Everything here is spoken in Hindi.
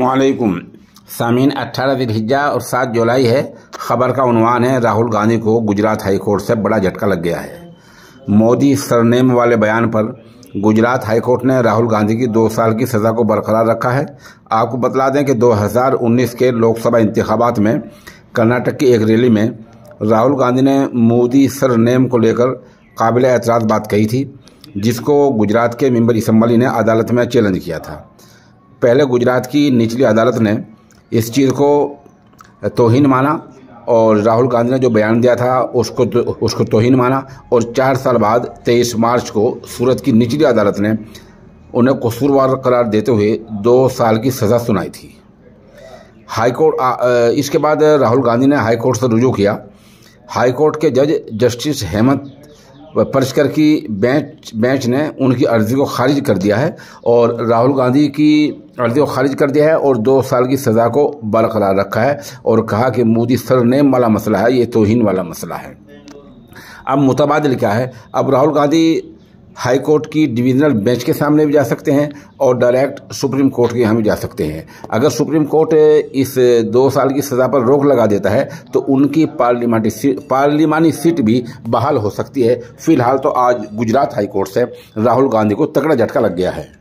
वालेकुम सामीन 18 ज़िलहिज्जा और 7 जुलाई है। खबर का उन्वान है, राहुल गांधी को गुजरात हाई कोर्ट से बड़ा झटका लग गया है। मोदी सरनेम वाले बयान पर गुजरात हाई कोर्ट ने राहुल गांधी की 2 साल की सज़ा को बरकरार रखा है। आपको बतला दें कि 2019 के लोकसभा इंतखाबात में कर्नाटक की एक रैली में राहुल गांधी ने मोदी सरनेम को लेकर काबिल एतराज़ बात कही थी, जिसको गुजरात के मेंबर असम्बली ने अदालत में चैलेंज किया था। पहले गुजरात की निचली अदालत ने इस चीज़ को तौहीन माना और राहुल गांधी ने जो बयान दिया था उसको तौहीन माना, और 4 साल बाद 23 मार्च को सूरत की निचली अदालत ने उन्हें कसूरवार करार देते हुए 2 साल की सज़ा सुनाई थी। इसके बाद राहुल गांधी ने हाई कोर्ट से रुजू किया। हाई कोर्ट के जज जस्टिस हेमंत परिष्कर की बेंच ने उनकी अर्जी को खारिज कर दिया है और राहुल गांधी की अर्जी को खारिज कर दिया है और 2 साल की सज़ा को बरकरार रखा है और कहा कि मोदी सरनेम वाला मसला है, ये तौहीन वाला मसला है। अब मुतबादिल क्या है, अब राहुल गांधी हाई कोर्ट की डिवीज़नल बेंच के सामने भी जा सकते हैं और डायरेक्ट सुप्रीम कोर्ट के यहाँ भी जा सकते हैं। अगर सुप्रीम कोर्ट इस 2 साल की सज़ा पर रोक लगा देता है तो उनकी पार्लिमानी सीट भी बहाल हो सकती है। फिलहाल तो आज गुजरात हाई कोर्ट से राहुल गांधी को तगड़ा झटका लग गया है।